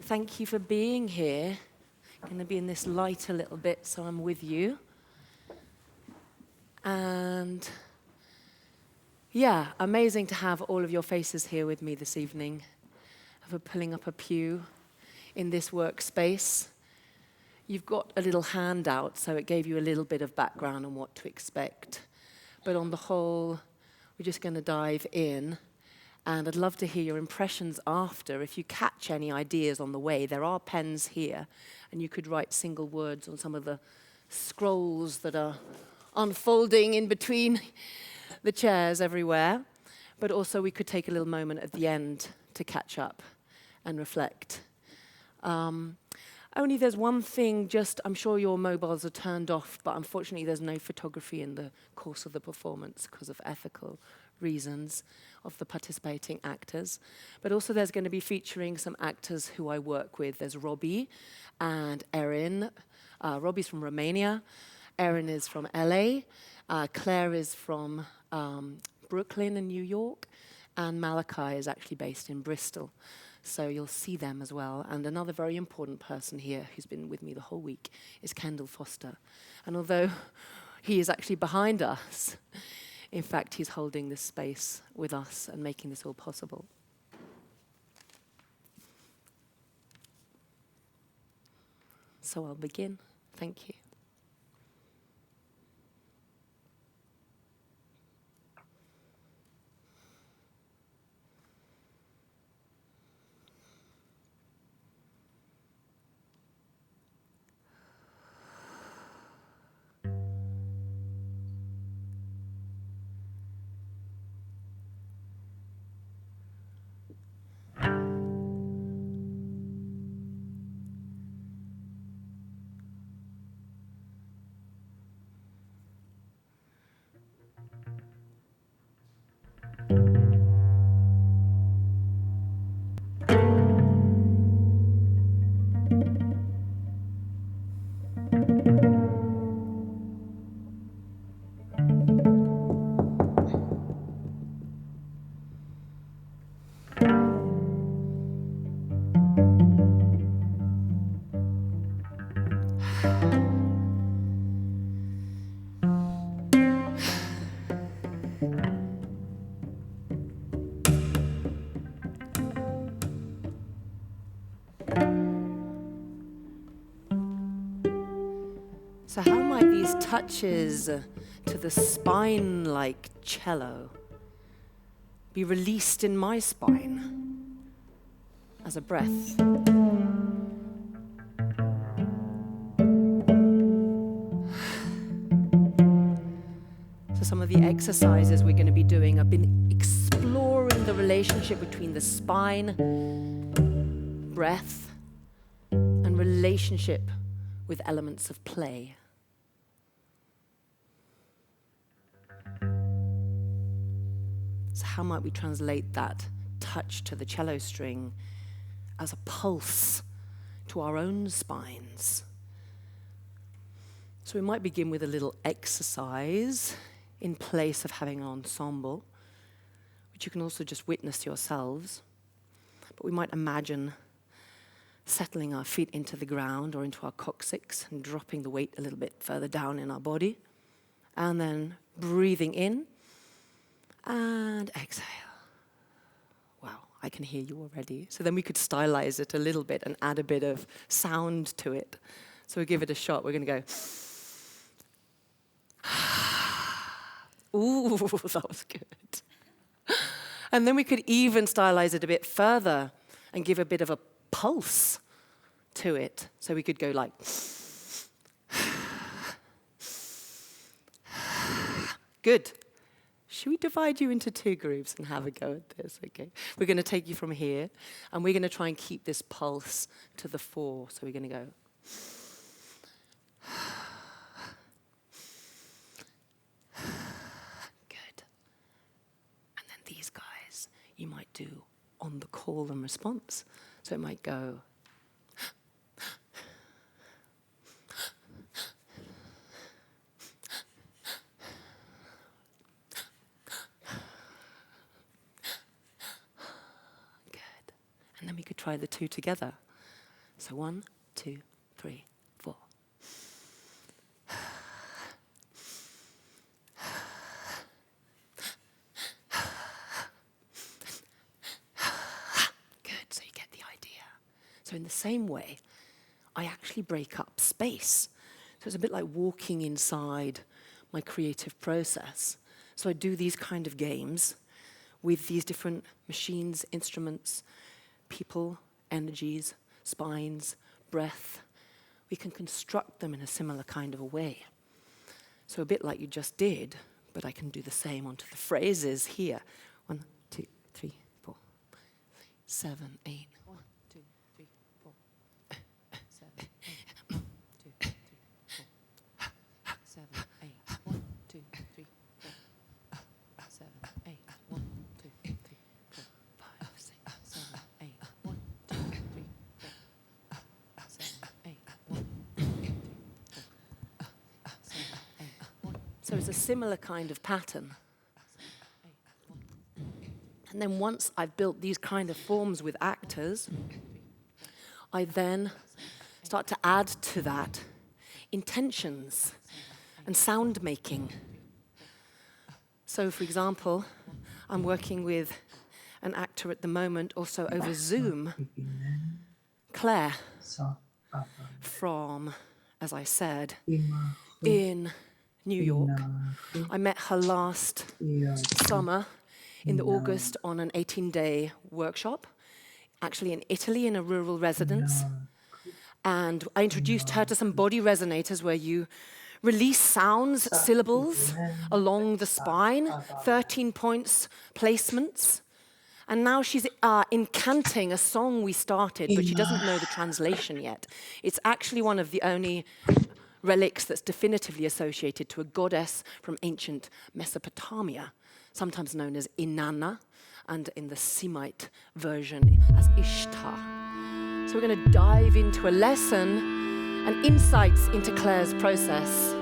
Thank you for being here. I'm going to be in this light a little bit, so I'm with you. And yeah, amazing to have all of your faces here with me this evening. For pulling up a pew in this workspace. You've got a little handout, so it gave you a little bit of background on what to expect. But on the whole, we're just going to dive in. And I'd love to hear your impressions after. If you catch any ideas on the way, there are pens here, and you could write single words on some of the scrolls that are unfolding in between the chairs everywhere. But also we could take a little moment at the end to catch up and reflect. Only there's one thing, I'm sure your mobiles are turned off, but unfortunately there's no photography in the course of the performance because of ethical reasons of the participating actors. But also there's going to be featuring some actors who I work with. There's Robbie and Erin. Robbie's from Romania. Erin is from LA. Claire is from Brooklyn in New York. And Malachi is actually based in Bristol. So you'll see them as well. And another very important person here who's been with me the whole week is Kendall Foster. And although he is actually behind us, in fact, he's holding this space with us and making this all possible. So I'll begin. Thank you. So how might these touches to the spine like cello be released in my spine as a breath? So some of the exercises we're going to be doing, I've been exploring the relationship between the spine, breath, and relationship with elements of play. So how might we translate that touch to the cello string as a pulse to our own spines? So we might begin with a little exercise in place of having an ensemble, which you can also just witness yourselves. But we might imagine settling our feet into the ground or into our coccyx and dropping the weight a little bit further down in our body. And then breathing in and exhale. Wow, I can hear you already. So then we could stylize it a little bit and add a bit of sound to it. So we'll give it a shot. We're going to go. Ooh, that was good. And then we could even stylize it a bit further and give a bit of a pulse to it. So we could go like. Good. Should we divide you into two groups and have a go at this? Okay. We're going to take you from here, and we're going to try and keep this pulse to the fore. So we're going to go. Good. And then these guys, you might do on the call and response. So it might go. And then we could try the two together. So 1, 2, 3, 4. Good, so you get the idea. So in the same way, I actually break up space. So it's a bit like walking inside my creative process. So I do these kind of games with these different machines, instruments, people, energies, spines, breath. We can construct them in a similar kind of a way. So a bit like you just did, but I can do the same onto the phrases here. 1, 2, 3, 4, 7, 8. 1, 2, 3, 4, 7, 8. 1, 2, 3, 4, 7, 8. 1, 2, 3, 4, 7, 8. 1, 2, 3, 4, 5, 6, 7, 8. 1, 2, 3, 4, 7, 8. 1, 2, 3, 4, 7, 8. 1. So it's a similar kind of pattern. And then once I've built these kind of forms with actors, I then start to add to that intentions and sound making. So for example, I'm working with an actor at the moment, also over Zoom, Claire, from, as I said, in New York. I met her last summer in the August on an 18-day workshop, actually in Italy in a rural residence. And I introduced her to some body resonators where you release sounds, syllables along the spine, 13 points placements. And now she's incanting a song we started, but she doesn't know the translation yet. It's actually one of the only relics that's definitively associated to a goddess from ancient Mesopotamia, sometimes known as Inanna, and in the Semite version as Ishtar. So we're going to dive into a lesson and insights into Claire's process.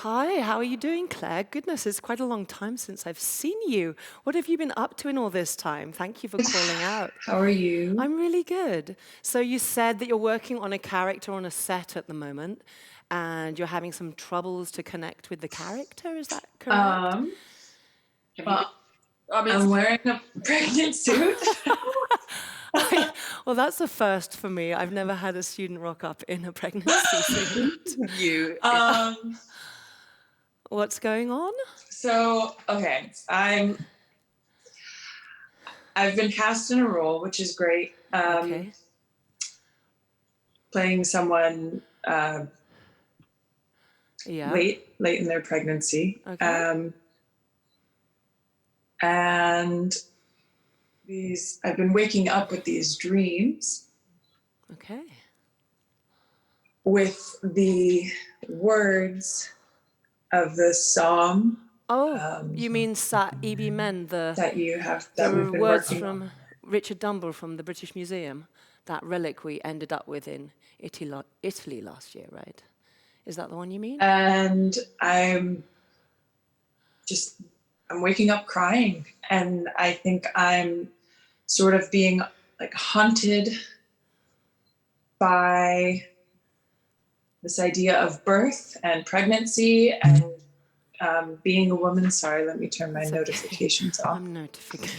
Hi, how are you doing, Claire? Goodness, it's quite a long time since I've seen you. What have you been up to in all this time? Thank you for calling out. How are you? I'm really good. So you said that you're working on a character on a set at the moment, and you're having some troubles to connect with the character, is that correct? I'm wearing a pregnant suit. Well, that's the first for me. I've never had a student rock up in a pregnancy suit. What's going on? So, okay, I've been cast in a role, which is great. Okay. Playing someone late in their pregnancy. Okay. And I've been waking up with these dreams. Okay. With the words of the psalm. Oh, you mean 𝘰𝘰𝘠𝘤𝘠, that you have, that we've been words working from on. Richard Dumble from the British Museum, that relic we ended up with in Italy last year, right? Is that the one you mean? And I'm just I'm waking up crying, and I think I'm sort of being like haunted by this idea of birth and pregnancy and being a woman. Sorry, let me turn my notifications off. I'm notified.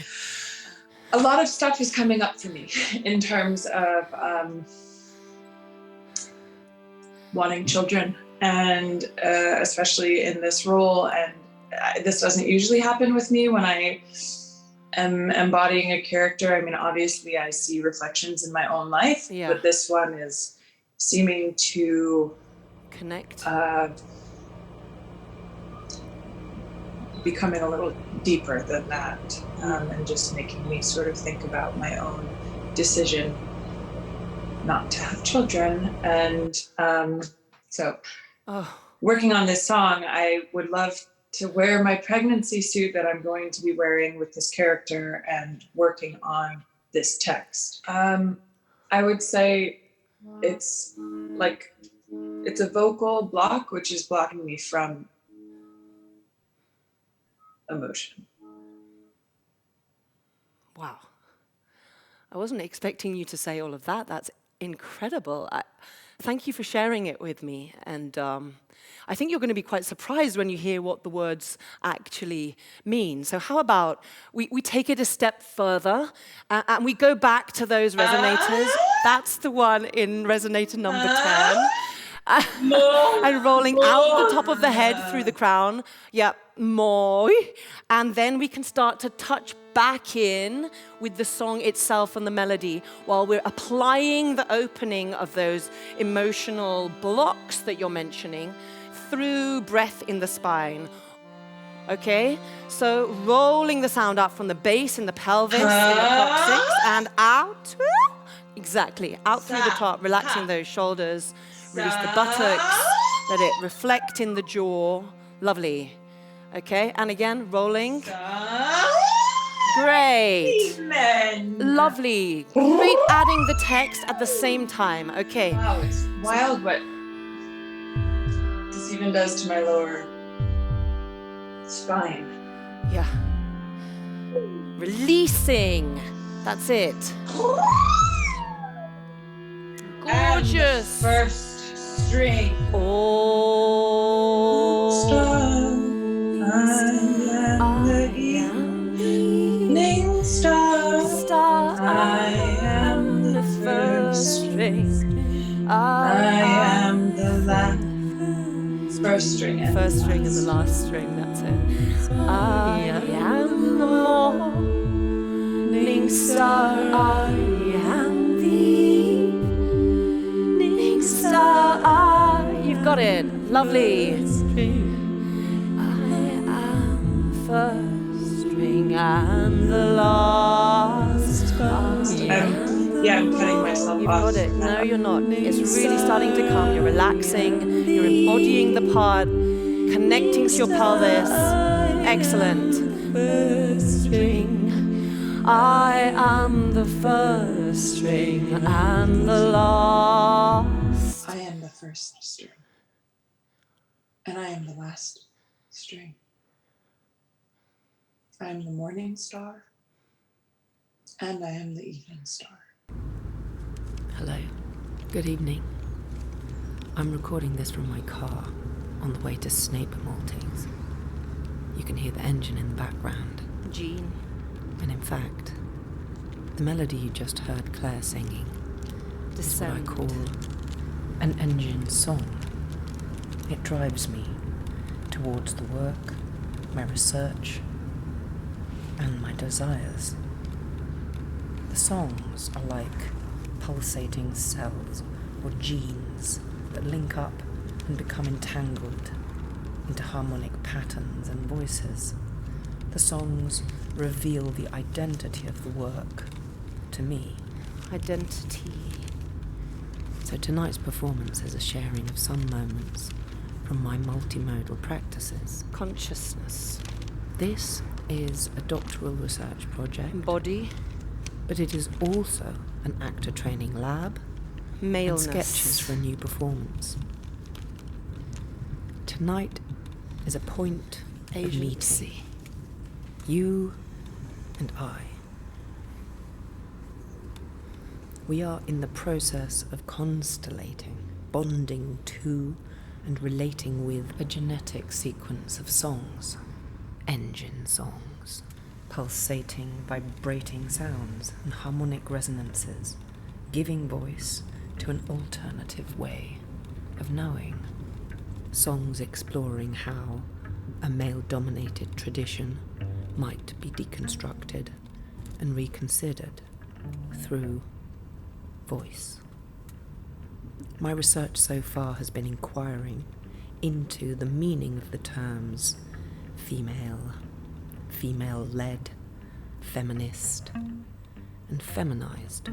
A lot of stuff is coming up for me in terms of wanting children, and especially in this role. And this doesn't usually happen with me when I am embodying a character. I mean, obviously I see reflections in my own life, but this one is seeming to connect, becoming a little deeper than that, and just making me sort of think about my own decision not to have children. And so working on this song, I would love to wear my pregnancy suit that I'm going to be wearing with this character and working on this text. I would say it's like, it's a vocal block, which is blocking me from emotion. Wow. I wasn't expecting you to say all of that. That's incredible. Thank you for sharing it with me. And I think you're going to be quite surprised when you hear what the words actually mean. So how about we take it a step further and we go back to those resonators. That's the one in resonator number 10. And rolling out the top of the head through the crown. Yep, moi. And then we can start to touch back in with the song itself and the melody while we're applying the opening of those emotional blocks that you're mentioning through breath in the spine. Okay? So rolling the sound out from the base in the pelvis in the coccyx and out. Exactly, out through the top, relaxing those shoulders. Release the buttocks, let it reflect in the jaw. Lovely. Okay, and again, rolling. Great. Amen. Lovely. Great adding the text at the same time. Okay. Wow, it's wild what this even does to my lower spine. Yeah. Releasing. That's it. Gorgeous. First string. Oh. Star. I am the evening star. I am the first string. I am the last. First string. First string and the last string, that's it. I am the morning star. I am the evening star. You've got it. Lovely. I am first string and the last star. I'm cutting myself You've off. got it. No, you're not. It's really starting to come. You're relaxing. You're embodying the part, connecting to your pelvis. Excellent. First string. I am the first string and the last. I am the first string. And I am the last string. I am the morning star. And I am the evening star. Hello. Good evening. I'm recording this from my car on the way to Snape Maltings. You can hear the engine in the background. Jean. And in fact, the melody you just heard Claire singing is what I call an engine song. It drives me towards the work, my research, and my desires. The songs are like pulsating cells or genes that link up and become entangled into harmonic patterns and voices. The songs reveal the identity of the work to me. Identity. So tonight's performance is a sharing of some moments from my multimodal practices. Consciousness. This is a doctoral research project. Body. But it is also an actor training lab. Maleness. And sketches for a new performance. Tonight is a point of meeting. You and I. We are in the process of constellating, bonding to and relating with a genetic sequence of songs, engine songs, pulsating, vibrating sounds and harmonic resonances, giving voice to an alternative way of knowing. Songs exploring how a male-dominated tradition might be deconstructed and reconsidered through voice. My research so far has been inquiring into the meaning of the terms female, female-led, feminist, and feminized.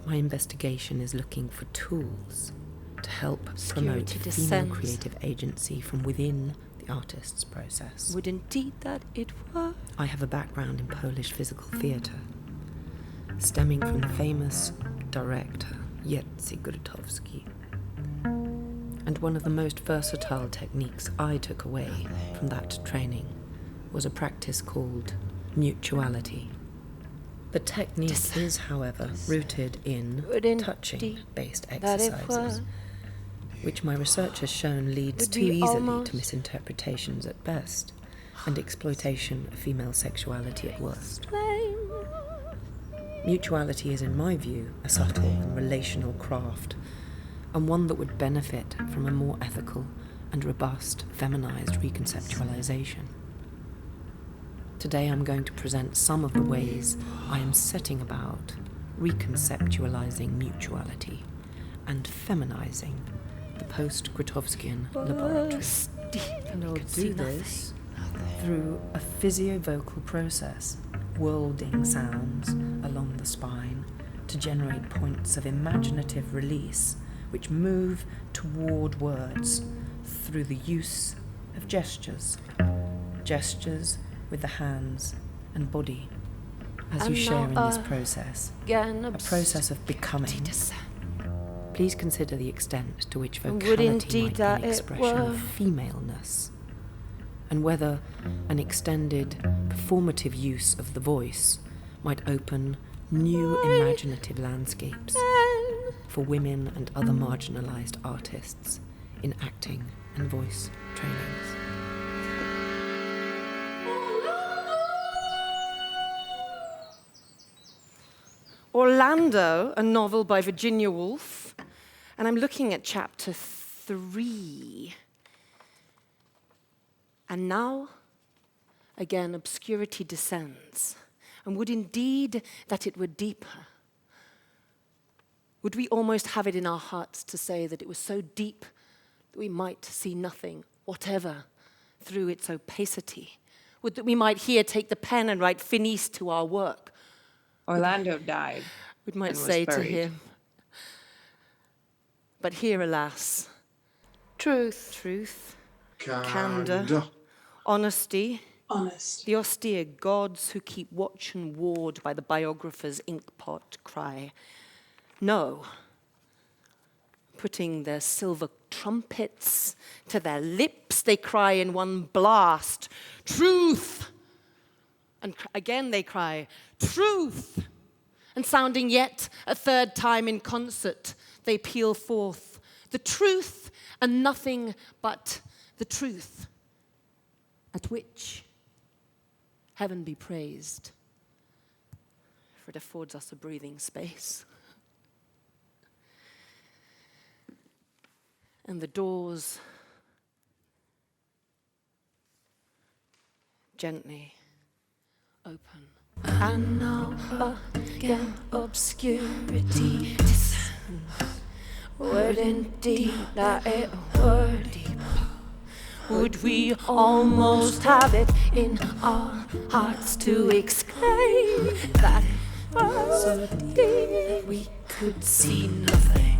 My investigation is looking for tools to help promote female creative agency from within the artist's process. Would indeed that it were. I have a background in Polish physical theatre, stemming from the famous director 𝘤𝘰𝘯𝘤𝘰𝘁. And one of the most versatile techniques I took away from that training was a practice called mutuality. The technique is, however, rooted in touching-based exercises, which my research has shown leads too easily to misinterpretations at best and exploitation of female sexuality at worst. Mutuality is, in my view, a subtle and relational craft, and one that would benefit from a more ethical and robust feminized reconceptualization. Today I'm going to present some of the ways I am setting about reconceptualizing mutuality and feminizing the post-Grotowskian laboratory. And I'll do this through a physiovocal process, whirling sounds along the spine to generate points of imaginative release which move toward words through the use of gestures with the hands and body, as you share in this process, a process of becoming. Please consider the extent to which vocality might be an expression of femaleness, and whether an extended performative use of the voice might open new imaginative landscapes for women and other marginalized artists in acting and voice trainings. Orlando, a novel by Virginia Woolf, and I'm looking at chapter 3. And now, again, obscurity descends, and would indeed that it were deeper. Would we almost have it in our hearts to say that it was so deep that we might see nothing, whatever, through its opacity? Would that we might here take the pen and write finis to our work? Orlando died. We might say to him. But here, alas, truth, candor, honesty, the austere gods who keep watch and ward by the biographer's inkpot cry, no, putting their silver trumpets to their lips, they cry in one blast, truth! And again they cry, truth! And sounding yet a third time in concert, they peal forth the truth and nothing but the truth, at which heaven be praised, for it affords us a breathing space. And the doors gently open. And now again obscurity descends. Would indeed that it were deeper. Would we almost have it in our hearts to exclaim that it was so deep we could see nothing.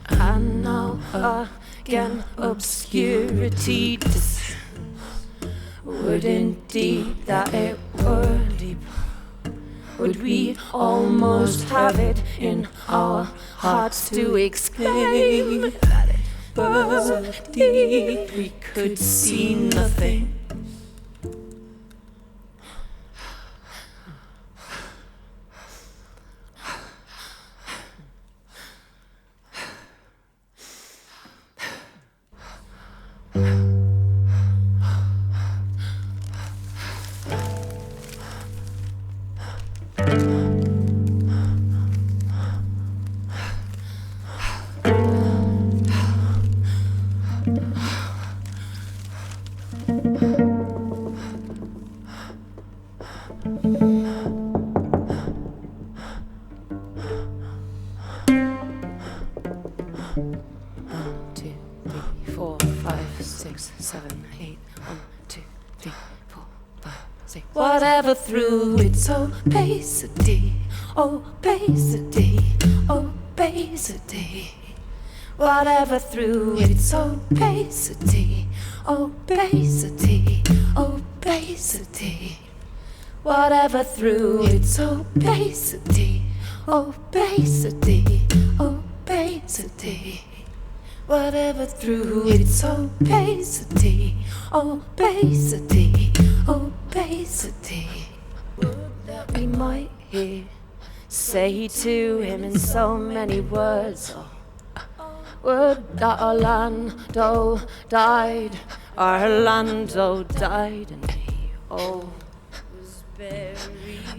And now again obscurity descends. Would indeed that it were deeper. Would we almost have it in our hearts to exclaim that it birdie, we could see nothing. Whatever through its opacity, opacity, opacity. Whatever through its opacity, opacity, opacity. Whatever through its opacity, opacity, opacity. Whatever through its opacity, opacity, opacity. That we might hear say to him in so many words, would that Orlando died, Orlando died, and he, was buried.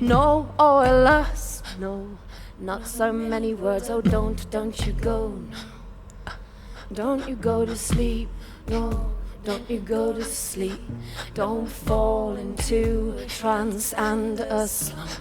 No, oh alas, no, not so many words, oh don't you go, no. Don't you go to sleep, no, don't you go to sleep. Don't fall into a trance and a slumber.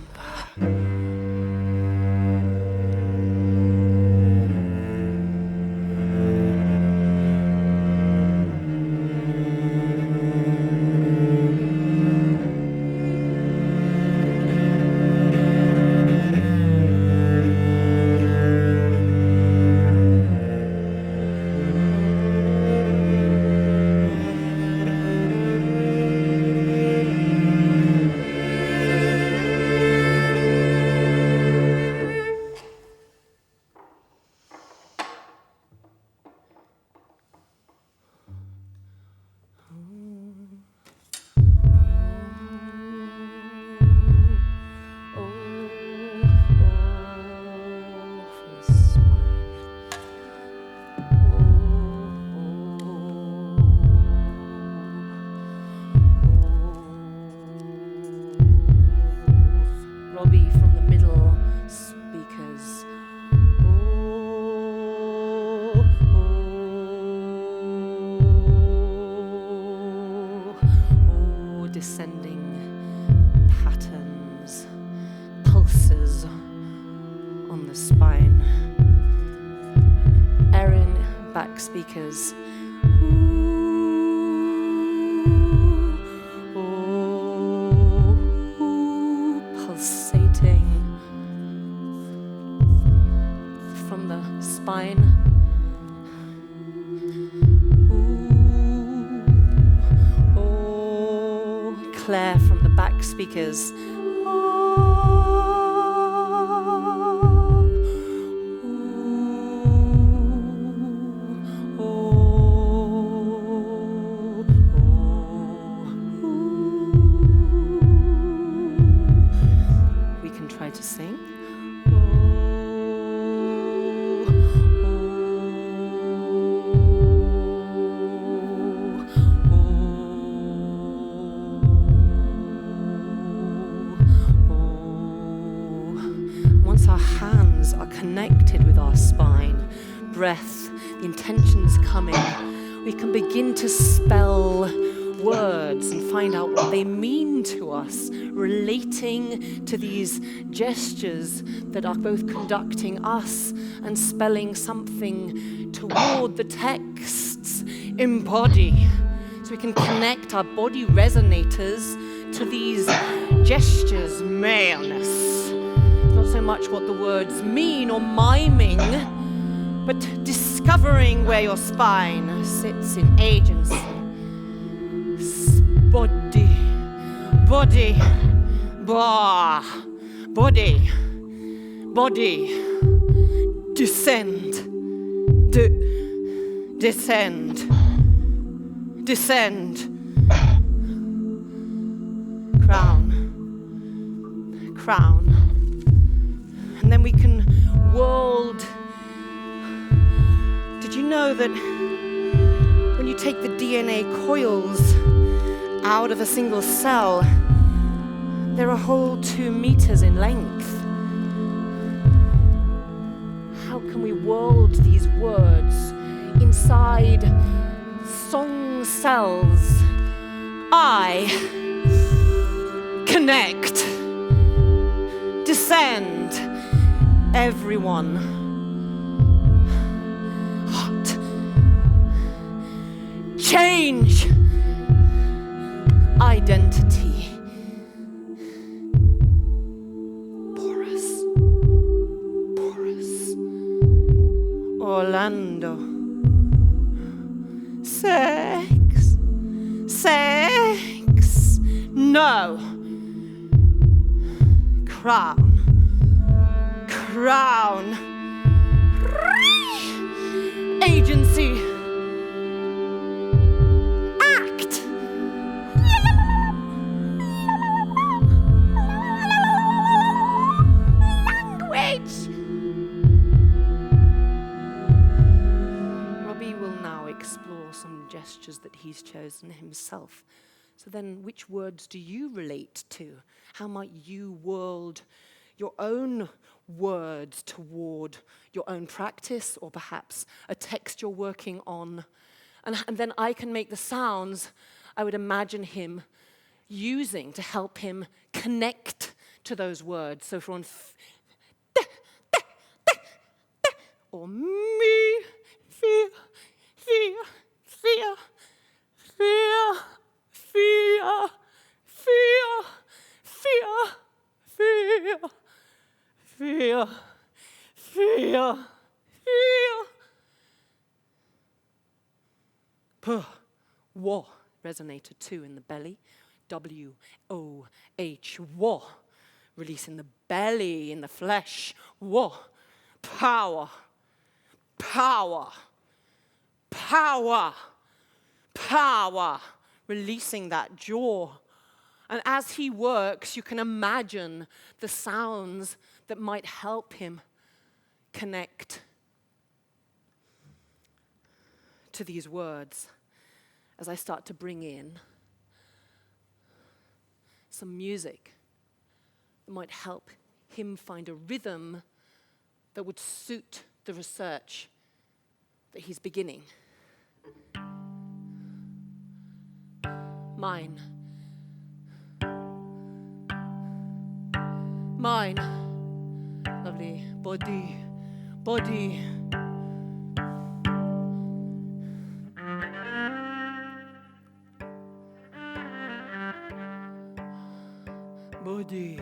Speakers. Pulsating from the spine. Claire from the back speakers. Connected with our spine, breath, the intentions coming, we can begin to spell words and find out what they mean to us, relating to these gestures that are both conducting us and spelling something toward the texts embody. So we can connect our body resonators to these gestures, maleness. Not so much what the words mean or miming, but discovering where your spine sits in agency. Body, body, bah, body, body, descend, descend, descend, crown, crown. And then we can world. Did you know that when you take the DNA coils out of a single cell, they're a whole 2 meters in length? How can we world these words inside song cells? I connect, descend, everyone, hot, change, identity, porous, porous, Orlando, sex, sex, no, crown, crown, agency, act, language. Robbie will now explore some gestures that he's chosen himself. So then, which words do you relate to? How might you world your own words toward your own practice, or perhaps a text you're working on? And then I can make the sounds I would imagine him using to help him connect to those words. So for one, or me, fear, fear, fear, fear, fear, fear, fear, fear, fear, fear, fear. Wa resonator 2 in the belly. 𝘤𝘰𝘯𝘤, release in the belly, in the flesh. Wa, power, power, power, power, releasing that jaw. And as he works, you can imagine the sounds that might help him connect to these words as I start to bring in some music that might help him find a rhythm that would suit the research that he's beginning. Mine. Mine. Lovely. Body. Body. Body.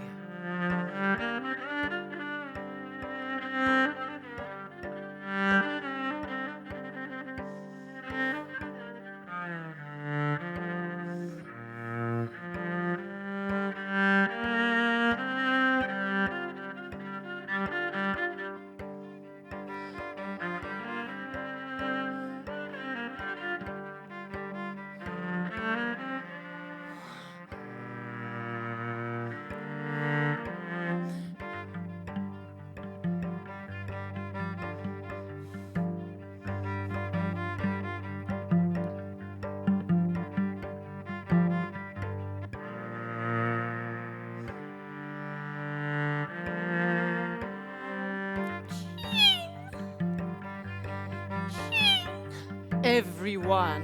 Everyone.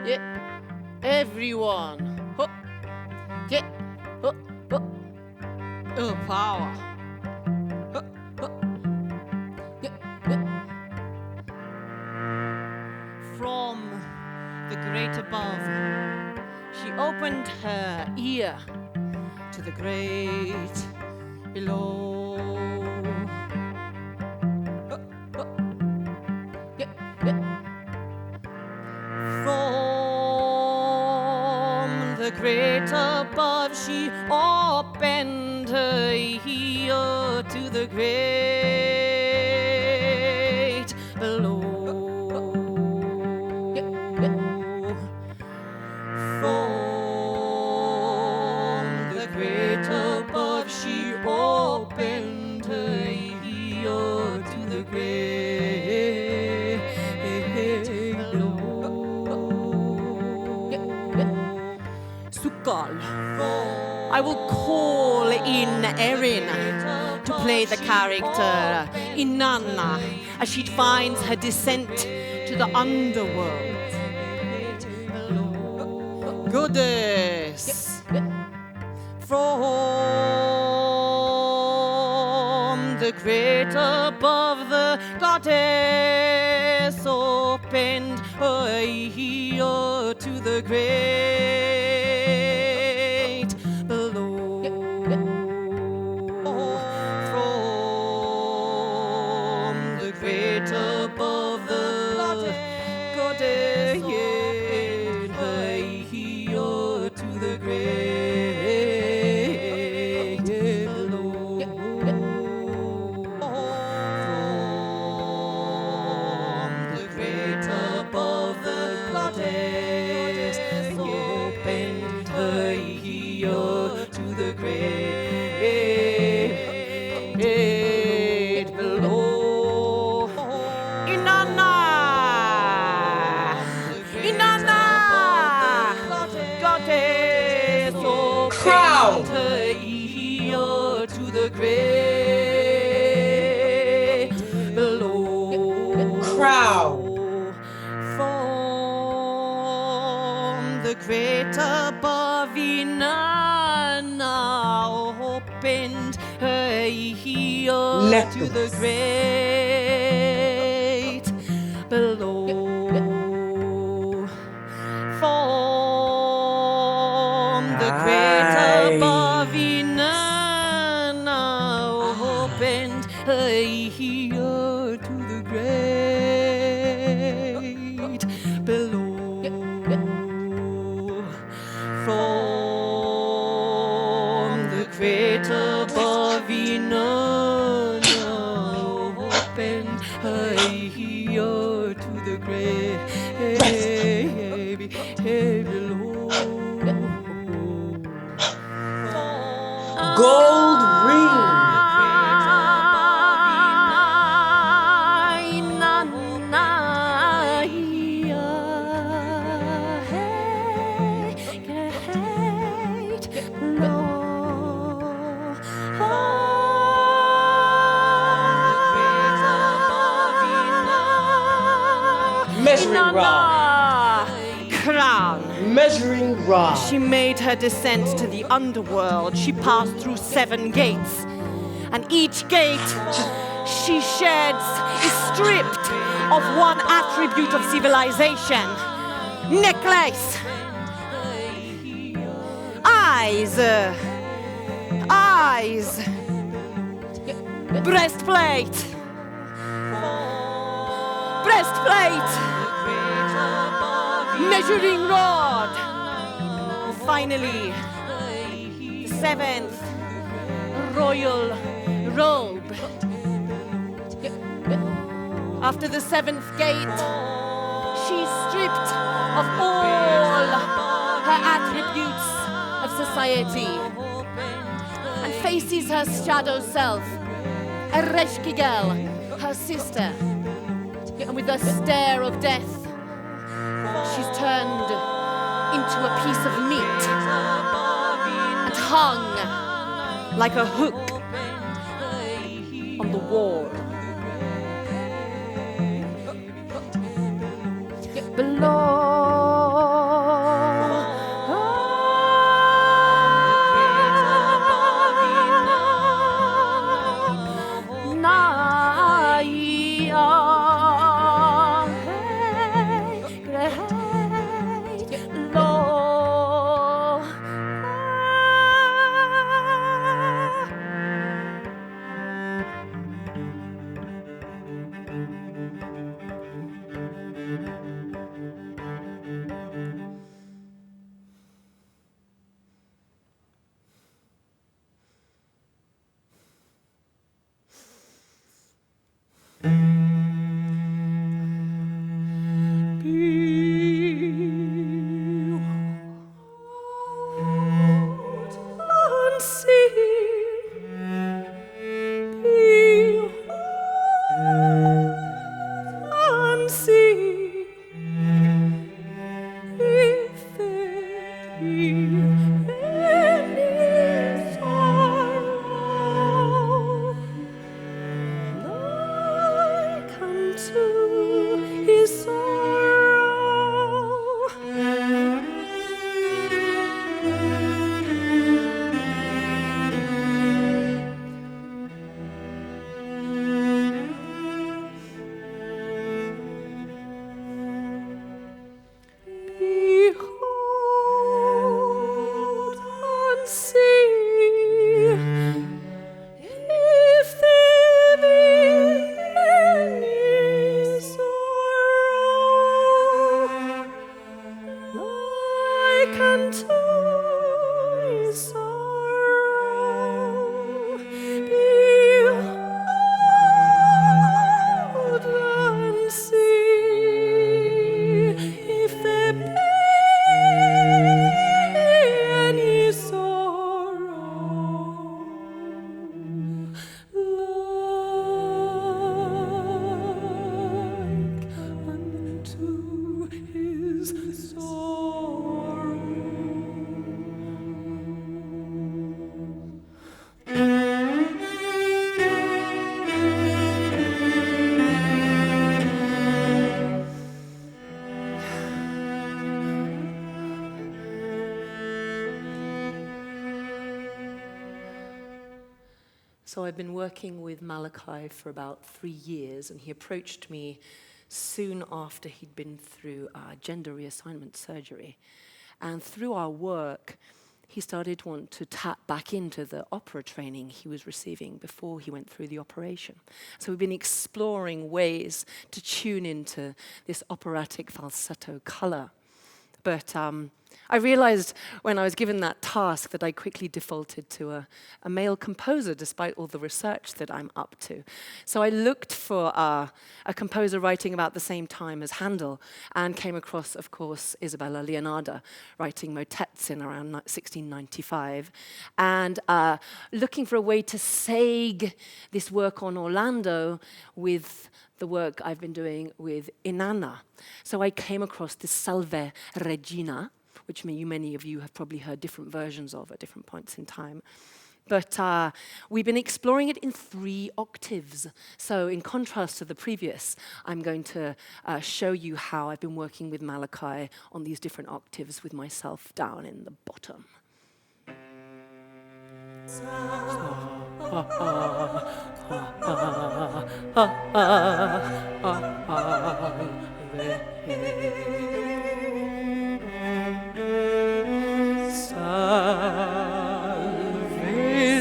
Yeah, everyone. Ho. Yeah, ho, ho. Oh, power. Ho, ho. Yeah, yeah. From the great above, she opened her ear to the great below. Oh, oh. Yeah, yeah. From the great above, she opened her ear to the great below. From the great above, she opened her ear to the great below. Sukal, I will call in Erin to play the character Inanna as she finds her descent to the underworld. Goddess, from the great above, the goddess opened her ear to the great below. From the great above, the goddess opened her ear to the great below. From the great above, the goddess opened her ear to the great below. Inanna! Inanna! Goddess opened her ear to the great below. Crow. From the great above, Inanna opened her ear to the great below. From the great above, Inanna opened her ear to the great below. From the great above, Inanna opened her ear to the great below. Gold ring. Measuring rod. Crown. Measuring rod. She made her descent to the underworld. She passed through 7 gates. And each gate she sheds is stripped of one attribute of civilization. Necklace. Eyes. Eyes. Breastplate. Breastplate. Measuring rod. And finally, the 7th royal robe. After the 7th gate, she's stripped of all her attributes of society and faces her shadow self, 𝘰𝘰𝘢𝘤𝘰𝘢𝘤𝑥, her sister. And with a stare of death, she's turned into a piece of meat and hung like a hook on the wall. Below. So I've been working with Malachi for about 3 years, and he approached me soon after he'd been through gender reassignment surgery. And through our work, he started to want to tap back into the opera training he was receiving before he went through the operation. So we've been exploring ways to tune into this operatic falsetto color. But I realized when I was given that task that I quickly defaulted to a male composer, despite all the research that I'm up to. So I looked for a composer writing about the same time as Handel, and came across, of course, Isabella Leonarda, writing motets in around 1695, and looking for a way to seg this work on Orlando with the work I've been doing with Inanna. So I came across this Salve Regina, which many of you have probably heard different versions of at different points in time. But we've been exploring it in 3 octaves. So in contrast to the previous, I'm going to show you how I've been working with Malachi on these different octaves with myself down in the bottom. Salve,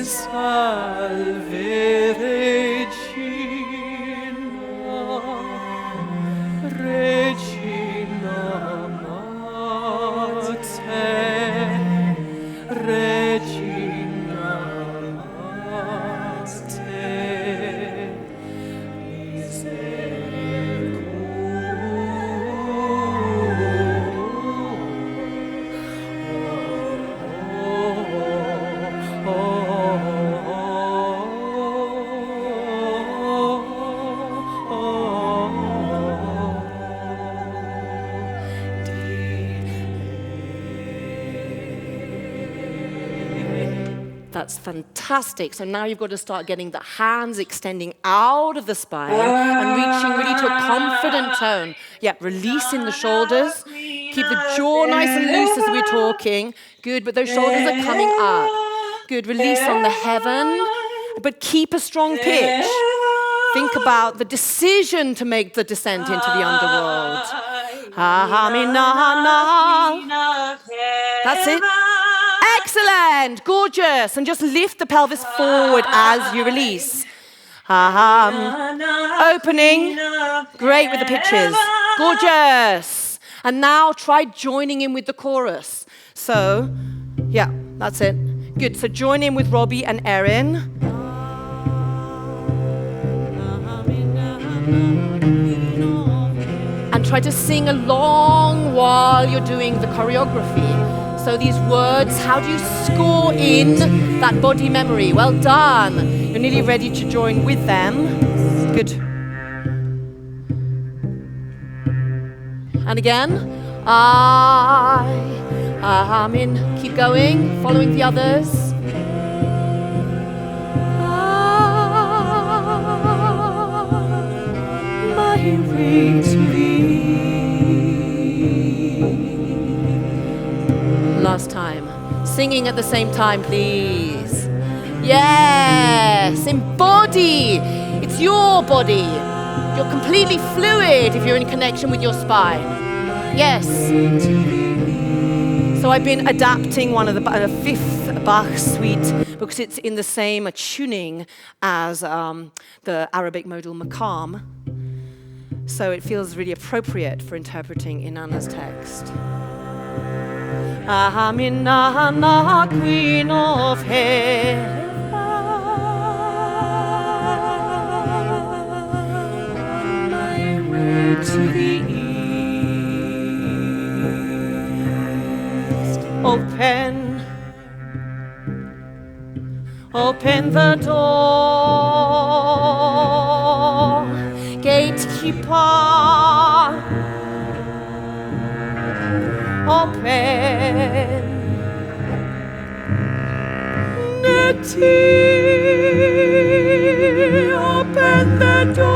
salve, Regina, Regina Mater, Regina Mater, That's fantastic. So now you've got to start getting the hands extending out of the spine and reaching really to a confident tone. Yeah, releasing the shoulders. Keep the jaw nice and loose as we're talking. Good, but those shoulders are coming up. Good, release on the heaven, but keep a strong pitch. Think about the decision to make the descent into the underworld. That's it. Excellent, gorgeous. And just lift the pelvis forward as you release. Opening, great with the pitches. Gorgeous. And now try joining in with the chorus. So, yeah, that's it. Good, so join in with Robbie and Erin. And try to sing along while you're doing the choreography. So these words, how do you score in that body memory? Well done. You're nearly ready to join with them. Good. And again. I'm in. Keep going, following the others. My way to thee. Last time. Singing at the same time, please. Yes, embody. It's your body. You're completely fluid if you're in connection with your spine. Yes. So I've been adapting one of the 5th Bach suite because it's in the same tuning as the Arabic modal maqam. So it feels really appropriate for interpreting Inanna's text. Aminana, Queen of Heaven, my way to the east. Open the door, gatekeeper. Open, Nettie, open the door.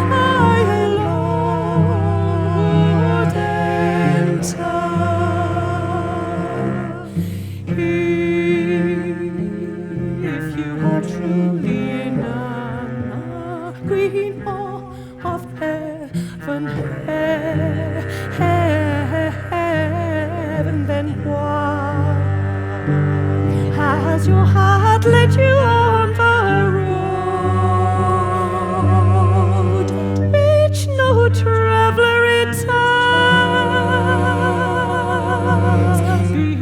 I Lord enter. If you are truly Nana, Queen of Heaven, heaven, then why has your heart led you on the road which no traveler returns?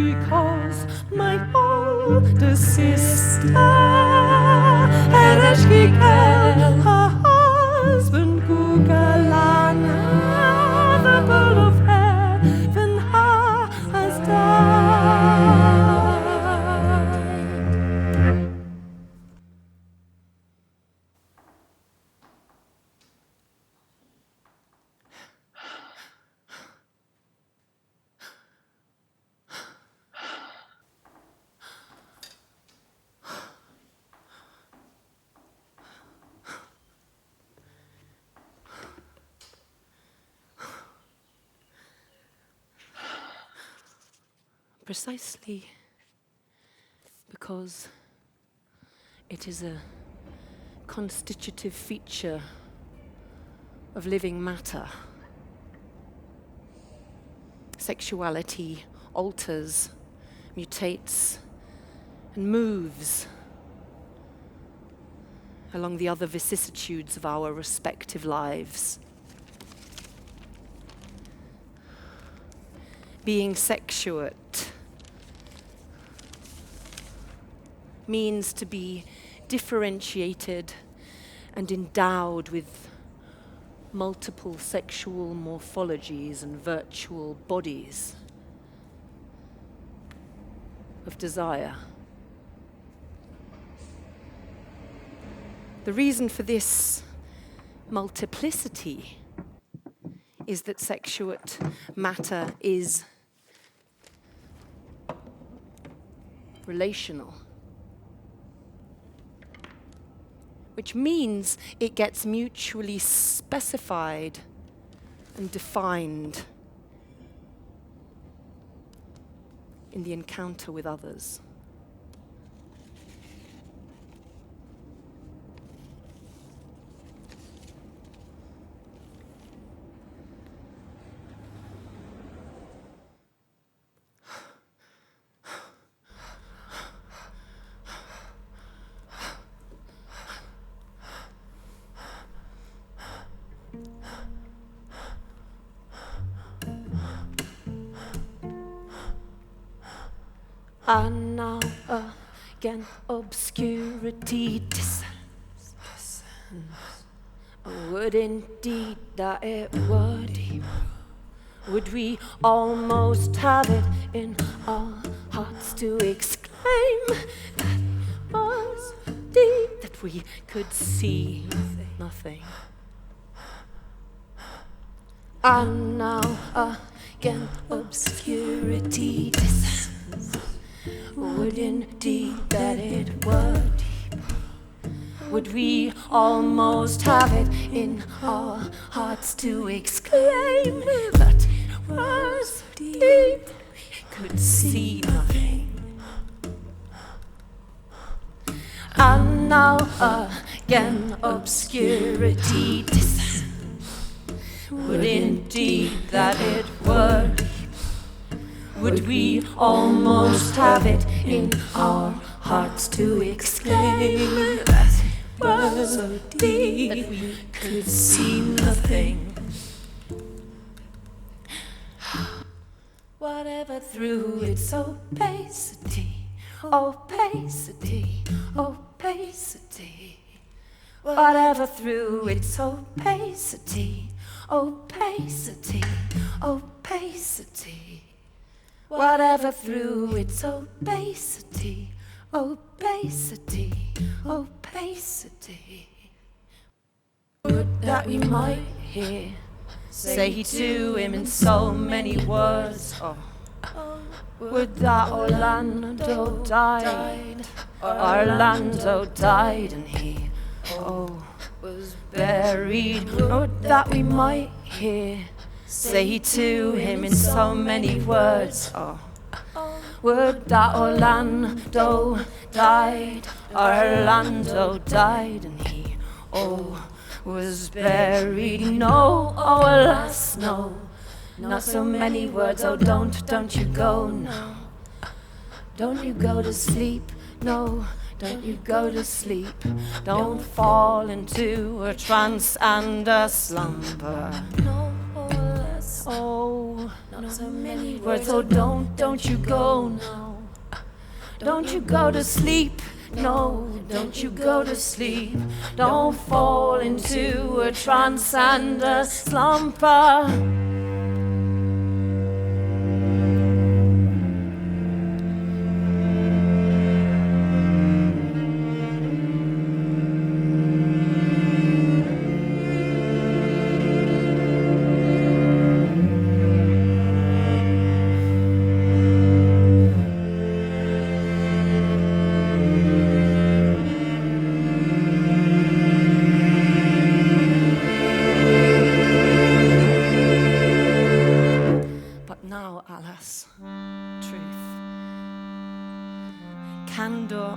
Because my older sister Ereshkigal, her husband Gugalana, the bird of heaven has died. Precisely because it is a constitutive feature of living matter. Sexuality alters, mutates, and moves along the other vicissitudes of our respective lives. Being sexuate means to be differentiated and endowed with multiple sexual morphologies and virtual bodies of desire. The reason for this multiplicity is that sexuate matter is relational, which means it gets mutually specified and defined in the encounter with others. And now again obscurity descends. Would indeed that it would. Would we almost have it in our hearts to exclaim that it was deep, that we could see nothing. And now again obscurity descends. Would indeed that it were deep. Would we almost have it in our hearts to exclaim that it was deep, we could see nothing. And now again obscurity descends. Would indeed that it were deep. Would we almost have it in our hearts to exclaim that it was so deep that we could see nothing. whatever through its opacity, opacity, opacity. Whatever through its opacity, opacity, opacity. Whatever through its opacity, opacity, opacity. Would that we might hear say to him in so many words, oh, would that Orlando died, Orlando died and he, oh, was buried. Would that we might hear say to him in so many words, oh, would that Orlando died, Orlando died and he, oh, was buried. No, oh alas, no, not so many words. Oh, don't you go, no, don't you go to sleep, no, don't you go to sleep. Don't fall into a trance and a slumber. No, oh alas, oh, not so many words. Oh, don't you go, no, don't you go to sleep. No, don't you go to sleep. Don't fall into a trance and a slumber.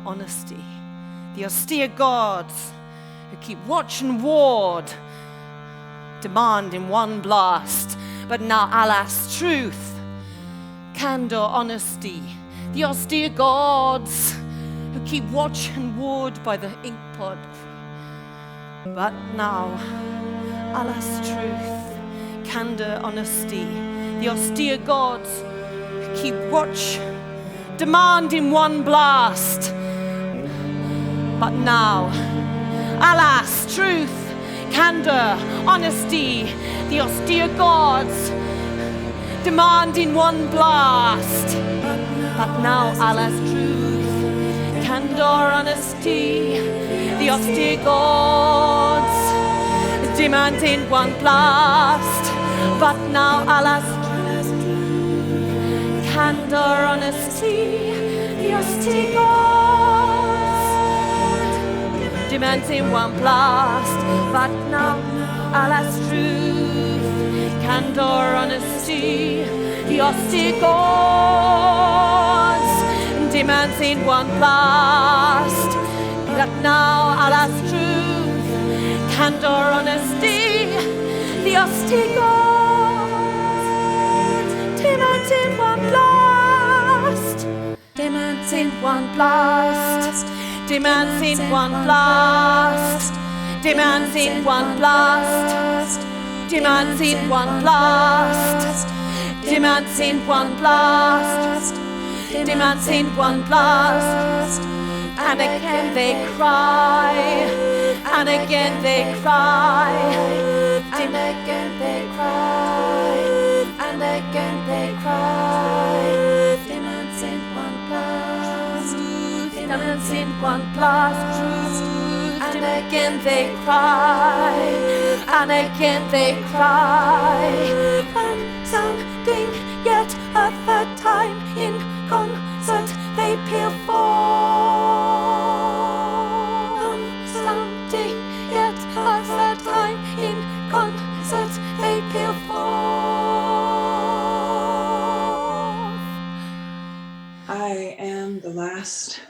Honesty, the austere gods who keep watch and ward, demand in one blast. But now, alas, truth, candor, honesty, the austere gods who keep watch and ward by the ink pod. But now, alas, truth, candor, honesty, the austere gods who keep watch, demand in one blast. But now, alas, truth, candor, honesty, the austere gods demand in one blast. But now, alas, truth, candor, honesty, the austere gods demand in one blast. But now, alas, truth, candor, honesty, the austere gods demands in one blast. But now, alas, truth, candor, honesty, the austere gods demands in one blast. But now, alas, truth, candor, honesty, the austere gods demands in one blast. Demands in one blast. Demands in one blast. Demands in one blast. Demands in one blast. Demands in one blast. Demands in one blast. And again they cry. And again they cry. And again they cry. And again they cry. Demands in one blast. Demands in one blast. Truth. And again they cry. And again they cry. And something yet a third time in concert they peal forth. Something yet a third time in concert they peal forth. I am the last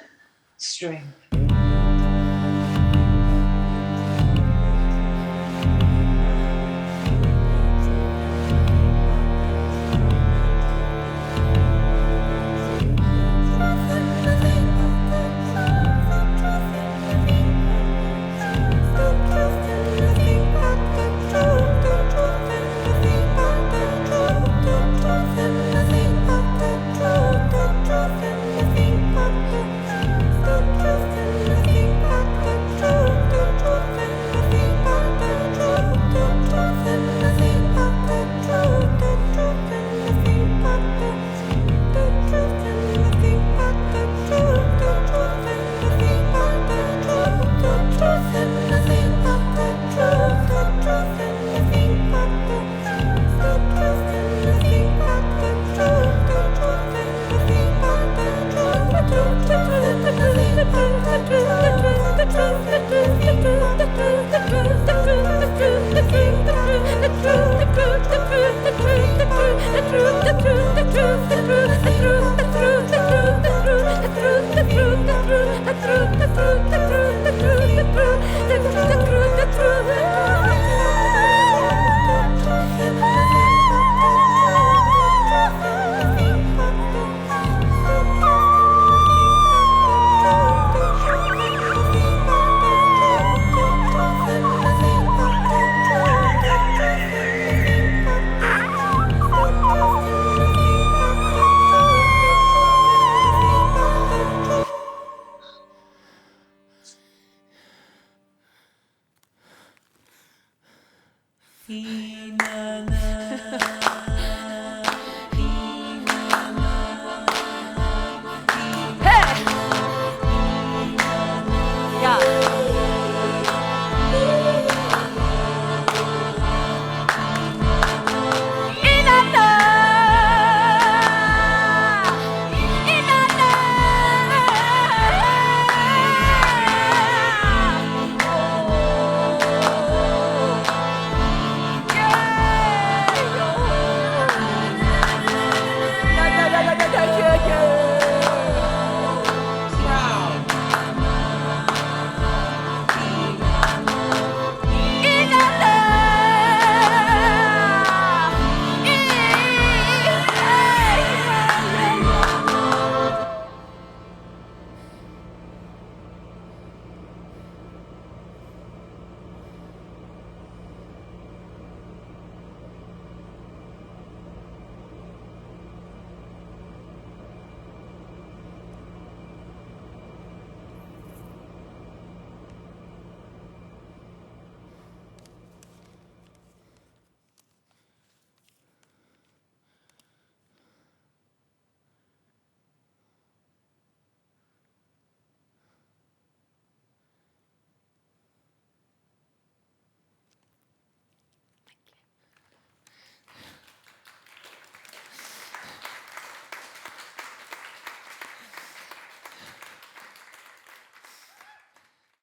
string.